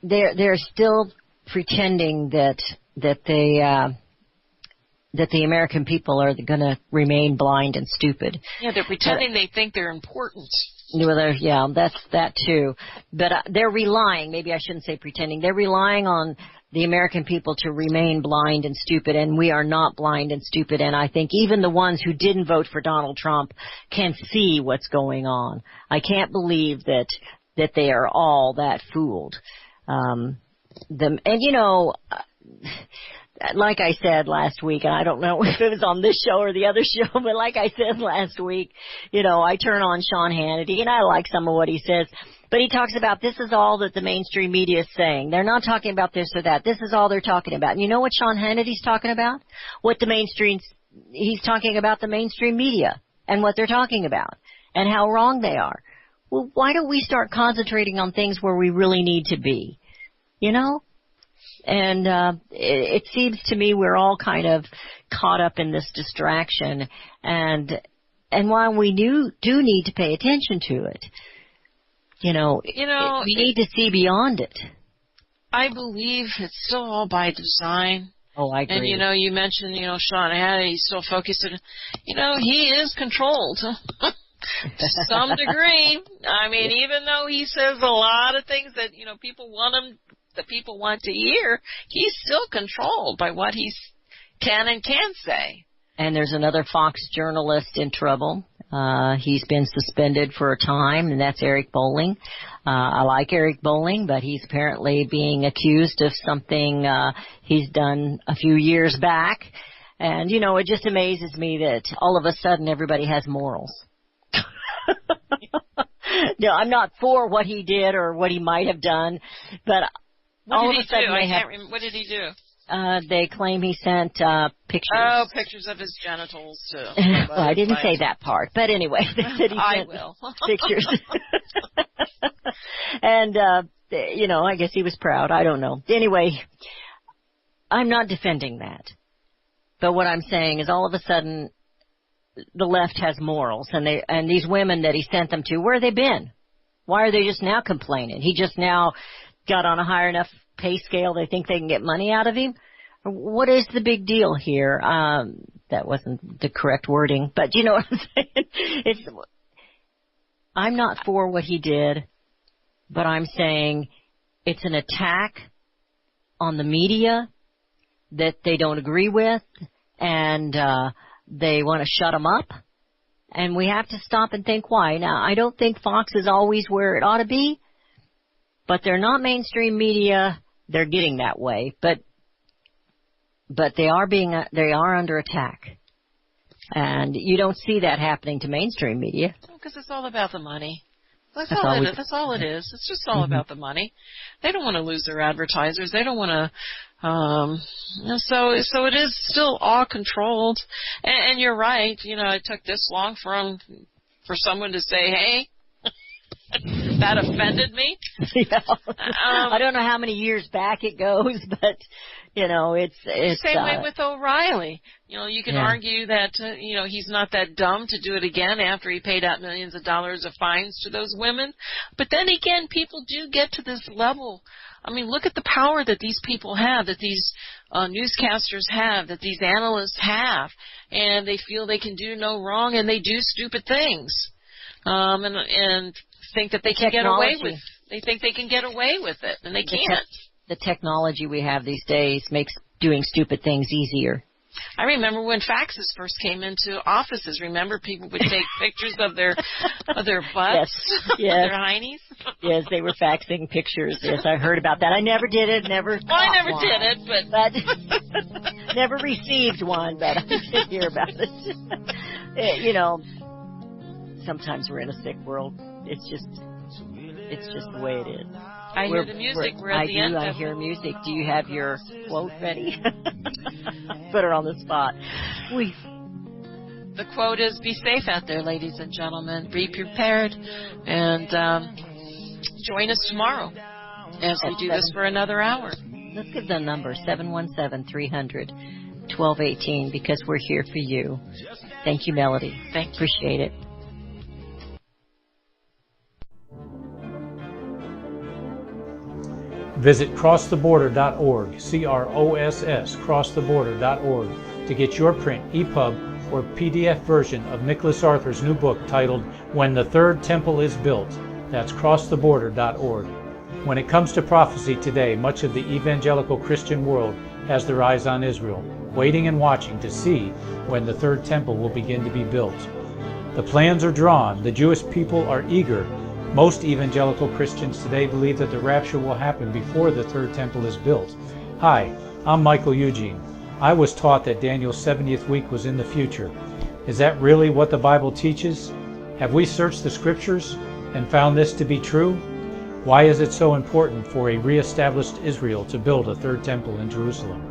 they're still pretending that the American people are going to remain blind and stupid. Yeah, they're pretending they think they're important. Well, yeah, that's that too. But they're relying, maybe I shouldn't say pretending, they're relying on the American people to remain blind and stupid, and we are not blind and stupid. And I think even the ones who didn't vote for Donald Trump can see what's going on. I can't believe that they are all that fooled. And you know, like I said last week, and I don't know if it was on this show or the other show, but like I said last week, you know, I turn on Sean Hannity, and I like some of what he says, but he talks about this is all that the mainstream media is saying. They're not talking about this or that. This is all they're talking about. And you know what Sean Hannity's talking about? He's talking about the mainstream media and what they're talking about and how wrong they are. Well, why don't we start concentrating on things where we really need to be? You know? And it seems to me we're all kind of caught up in this distraction, and while we do need to pay attention to it, we need to see beyond it. I believe it's still all by design. Oh, I agree. And you mentioned Sean Hannity, he's still focused on, he is controlled to some degree. I mean, even though he says a lot of things that people want to hear, he's still controlled by what he can and can't say. And there's another Fox journalist in trouble. He's been suspended for a time, and that's Eric Bolling. I like Eric Bolling, but he's apparently being accused of something he's done a few years back. And, it just amazes me that all of a sudden everybody has morals. No, I'm not for what he did or what he might have done, but all of a sudden what did he do? They claim he sent pictures. Oh, pictures of his genitals, too. Well, I didn't say that part, but anyway, they said he sent pictures. And, I guess he was proud. I don't know. Anyway, I'm not defending that. But what I'm saying is all of a sudden the left has morals, and these women that he sent them to, where have they been? Why are they just now complaining? He just now got on a higher enough pay scale they think they can get money out of him? What is the big deal here? That wasn't the correct wording, but you know what I'm saying? I'm not for what he did, but I'm saying it's an attack on the media that they don't agree with, and they want to shut them up. And we have to stop and think why. Now, I don't think Fox is always where it ought to be, but they're not mainstream media. They're getting that way, but they are under attack, and you don't see that happening to mainstream media. Because it's all about the money. That's all it is. It's just all about the money. They don't want to lose their advertisers. They don't want to. So it is still all controlled. And you're right. It took this long for someone to say, "Hey, that offended me." Yeah. I don't know how many years back it goes, but it's same way with O'Reilly. You can argue that he's not that dumb to do it again after he paid out millions of dollars of fines to those women. But then again, people do get to this level. I mean, look at the power that these people have, that these newscasters have, that these analysts have, and they feel they can do no wrong, and they do stupid things, and think that they can get away with. They think they can get away with it, and they can't. The technology we have these days makes doing stupid things easier. I remember when faxes first came into offices. Remember, people would take pictures of their butts, their heinies. Yes, they were faxing pictures. Yes, I heard about that. I never did it. I never did it, but never received one. But I did hear about it. Sometimes we're in a sick world. It's just the way it is. I hear the music. We're at the end. I hear music. Do you have your quote ready? Put her on the spot. The quote is, "Be safe out there, ladies and gentlemen. Be prepared, and join us tomorrow as we do this for another hour." Let's give the number, 717-300-1218, because we're here for you. Thank you, Melody. Thank you. Appreciate it. Visit crosstheborder.org, CROSS, crosstheborder.org, to get your print, EPUB, or PDF version of Nicholas Arthur's new book titled When the Third Temple is Built. That's crosstheborder.org. When it comes to prophecy today, much of the evangelical Christian world has their eyes on Israel, waiting and watching to see when the third temple will begin to be built. The plans are drawn. The Jewish people are eager. Most evangelical Christians today believe that the rapture will happen before the third temple is built. Hi, I'm Michael Eugene. I was taught that Daniel's 70th week was in the future. Is that really what the Bible teaches? Have we searched the Scriptures and found this to be true? Why is it so important for a re-established Israel to build a third temple in Jerusalem?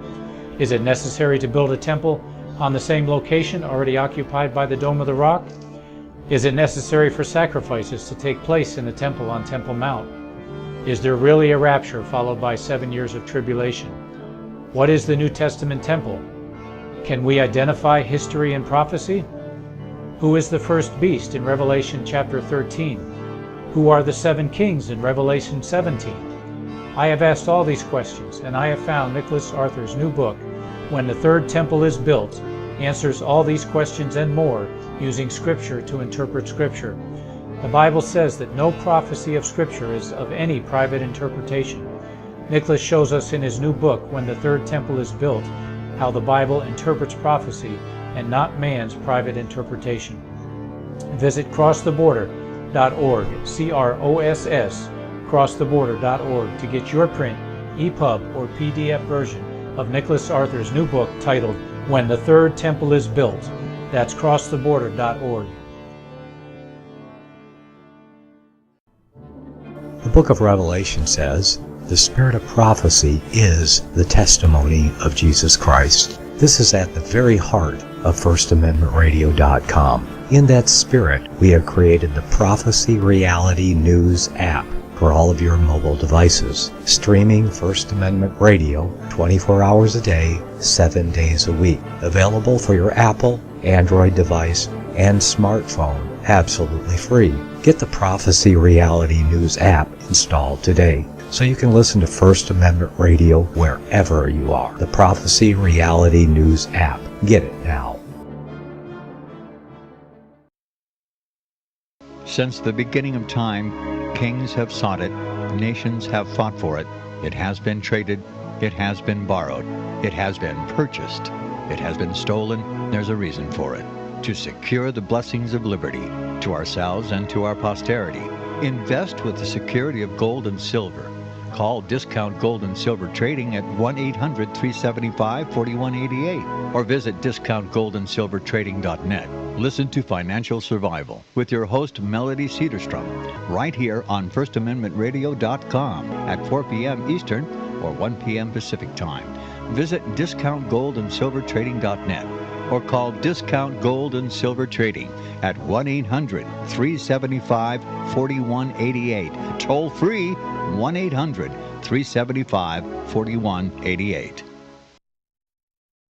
Is it necessary to build a temple on the same location already occupied by the Dome of the Rock? Is it necessary for sacrifices to take place in the temple on Temple Mount? Is there really a rapture followed by 7 years of tribulation? What is the New Testament temple? Can we identify history and prophecy? Who is the first beast in Revelation chapter 13? Who are the 7 kings in Revelation 17? I have asked all these questions, and I have found Nicholas Arthur's new book, When the Third Temple is Built, answers all these questions and more using Scripture to interpret Scripture. The Bible says that no prophecy of Scripture is of any private interpretation. Nicholas shows us in his new book, When the Third Temple is Built, how the Bible interprets prophecy and not man's private interpretation. Visit crosstheborder.org, CROSS, crosstheborder.org, to get your print, EPUB, or PDF version of Nicholas Arthur's new book titled When the Third Temple is Built. That's crosstheborder.org. The book of Revelation says, The spirit of prophecy is the testimony of Jesus Christ. This is at the very heart of FirstAmendmentRadio.com. In that spirit, we have created the Prophecy Reality News app for all of your mobile devices, streaming First Amendment Radio 24 hours a day, 7 days a week. Available for your Apple, Android device, and smartphone, absolutely free. Get the Prophecy Reality News app installed today, so you can listen to First Amendment Radio wherever you are. The Prophecy Reality News app. Get it now. Since the beginning of time, kings have sought it, nations have fought for it. It has been traded, it has been borrowed, it has been purchased, it has been stolen. There's a reason for it. To secure the blessings of liberty to ourselves and to our posterity. Invest with the security of gold and silver. Call Discount Gold and Silver Trading at 1-800-375-4188 or visit discountgoldandsilvertrading.net. Listen to Financial Survival with your host Melody Cedarstrom right here on FirstAmendmentRadio.com at 4 p.m. Eastern or 1 p.m. Pacific Time. Visit discountgoldandsilvertrading.net or call Discount Gold and Silver Trading at 1-800-375-4188. Toll free 1-800-375-4188.